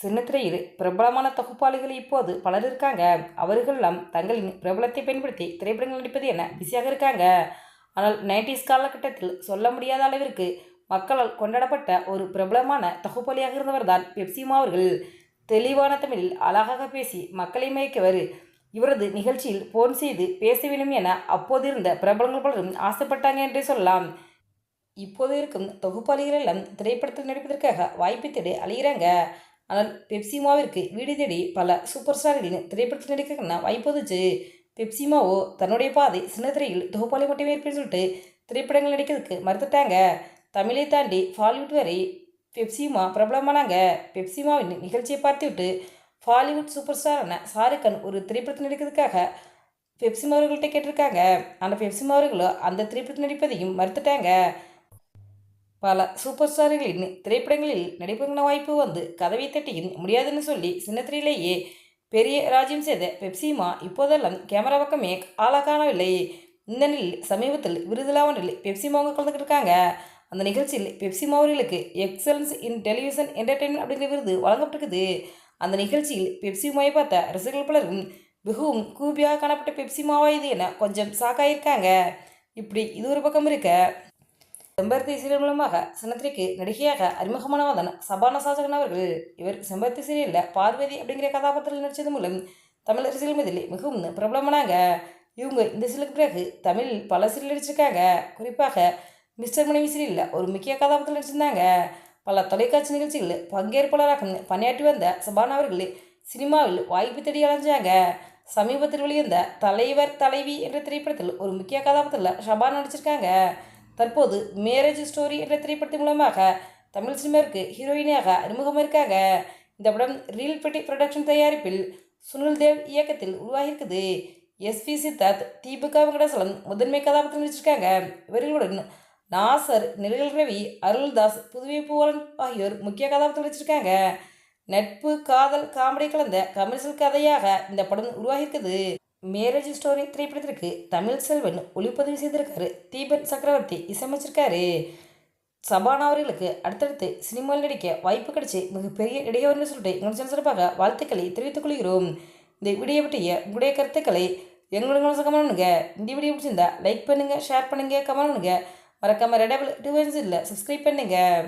சின்னத்திரையில் பிரபலமான தொகுப்பாளிகள் இப்போது பலர் இருக்காங்க. அவர்களெல்லாம் தங்களின் பிரபலத்தை பயன்படுத்தி திரைப்படங்கள் நடிப்பது என பிஸியாக இருக்காங்க. ஆனால் 90s காலகட்டத்தில் சொல்ல முடியாத அளவிற்கு மக்களால் கொண்டாடப்பட்ட ஒரு பிரபலமான தொகுப்பாளியாக இருந்தவர் தான் பெப்சிமா அவர்கள். தெளிவான தமிழில் அழகாக பேசி மக்களை மயக்கவர். இவரது நிகழ்ச்சியில் போன் செய்து பேச வேண்டும் என அப்போது இருந்த பிரபலங்கள் பலரும் ஆசைப்பட்டாங்க என்றே சொல்லலாம். இப்போது இருக்கும் தொகுப்பாளிகள் எல்லாம் திரைப்படத்தில் நடிப்பதற்காக வாய்ப்பு தேடி அலைகிறாங்க. ஆனால் பெப்சிமாவிற்கு வீடு தேடி பல சூப்பர் ஸ்டார்களின் திரைப்படத்தில் நடிக்க வாய்ப்பு வந்துச்சு. பெப்சிமாவோ தன்னுடைய பாதை சின்னத்திரையில் தொகுப்பாளி மட்டுமே இருப்பேன்னு சொல்லிட்டு திரைப்படங்கள் நடிக்கிறதுக்கு மறுத்துட்டாங்க. தமிழை தாண்டி பாலிவுட் வரை பெப்சிமா பிரபலமானாங்க. பெப்சிமாவின் நிகழ்ச்சியை பார்த்துவிட்டு பாலிவுட் சூப்பர் ஸ்டாரான ஷாருக்கான் ஒரு திரைப்படத்தில் நடிக்கிறதுக்காக பெப்சிமா அவர்கள்ட்ட கேட்டிருக்காங்க. ஆனால் பெப்சிமா அவர்களோ அந்த திரைப்படத்தில் நடிப்பதையும் மறுத்துட்டாங்க. பல சூப்பர் ஸ்டார்களின் திரைப்படங்களில் நடிப்புக்கான வாய்ப்பு வந்து கதவை தட்டியும் முடியாதுன்னு சொல்லி சின்னத்திரையிலேயே பெரிய ராஜ்யம் செய்த பெப்சிமா இப்போதெல்லாம் கேமரா பக்கமே ஆளா காணவில்லை. இந்த நிலையில் சமீபத்தில் விருதுலா ஒன்றில் பெப்சிமா அவங்க கலந்துக்கிட்டு இருக்காங்க. அந்த நிகழ்ச்சியில் பெப்சிமா அவர்களுக்கு எக்ஸலன்ஸ் இன் டெலிவிஷன் என்டர்டெயின்மெண்ட் அப்படிங்கிற விருது வழங்கப்பட்டிருக்குது. அந்த நிகழ்ச்சியில் பெப்சிமாவை பார்த்த ரசிகர்கள் பலரும் மிகவும் கூபியாக காணப்பட்ட பெப்சிமாவா இது என கொஞ்சம் ஷாக்காயிருக்காங்க. இப்படி இது ஒரு பக்கம் இருக்க, செம்பருத்தி சீரியல் மூலமாக சின்னத்திரைக்கு நடிகையாக அறிமுகமானவர் தான் சபானா ஷாஜகான் அவர்கள். இவர் செம்பருத்தி சீரியலில் பார்வதி அப்படிங்கிற கதாபாத்திரத்தில் நடித்தது மூலம் தமிழ் அரசியல் மீதில் மிகவும் பிரபலமானாங்க. இவங்க இந்த சீரியலுக்கு பிறகு தமிழில் பல சீரியல் நடிச்சிருக்காங்க. குறிப்பாக மிஸ்டர் மனைவி சீரியலில் ஒரு முக்கிய கதாபாத்திரத்தில் நடிச்சிருந்தாங்க. பல தொலைக்காட்சி நிகழ்ச்சிகளில் பங்கேற்பாளராக பணியாற்றி வந்த சபானா அவர்கள் சினிமாவில் வாய்ப்பு தேடி அலைஞ்சாங்க. சமீபத்தில் வெளிவந்த தலைவர் தலைவி என்ற திரைப்படத்தில் ஒரு முக்கிய கதாபாத்திரத்தில் சபானா நடிச்சிருக்காங்க. தற்போது மேரேஜ் ஸ்டோரி என்ற திரைப்படத்தின் மூலமாக தமிழ் சினிமாவிற்கு ஹீரோயினாக அறிமுகம் இருக்காங்க. இந்த படம் ரீல் பெட்டி ப்ரொடக்ஷன் தயாரிப்பில் சுனில் தேவ் இயக்கத்தில் உருவாகியிருக்குது. எஸ்வி சித்தார்த், தீபிகா வெங்கடேசலம் முதன்மை கதாபாத்திரம் நடிச்சிருக்காங்க. இவர்களுடன் நாசர், நிழல் ரவி, அருள்தாஸ், புதுவை பூவலன் ஆகியோர் முக்கிய கதாபாத்திரம் நடிச்சிருக்காங்க. நட்பு, காதல், காமெடி கலந்த கமர்ஷியல் கதையாக இந்த படம் உருவாகியிருக்குது. மேரேஜ் ஸ்டோரி திரைப்படத்திற்கு தமிழ் செல்வன் ஒளிப்பதிவு செய்திருக்காரு. தீபன் சக்கரவர்த்தி இசையமைச்சிருக்காரு. சபானா அவர்களுக்கு அடுத்தடுத்து சினிமாவில் நடிக்க வாய்ப்பு கிடைச்சி மிகப்பெரிய இடையவர்னு சொல்லிட்டு எங்கள் சிறப்பாக வாழ்த்துக்களை தெரிவித்துக் கொள்கிறோம். இந்த வீடியோ பற்றிய உங்களுடைய கருத்துக்களை எங்களுடைய கமெண்ட் பண்ணுங்க. இந்த வீடியோ பிடிச்சிருந்தா லைக் பண்ணுங்கள், ஷேர் பண்ணுங்கள், கமெண்ட் பண்ணுங்கள். மறக்காமல் ரெட் டபுள் 2 இல்லை சப்ஸ்கிரைப் பண்ணுங்கள்.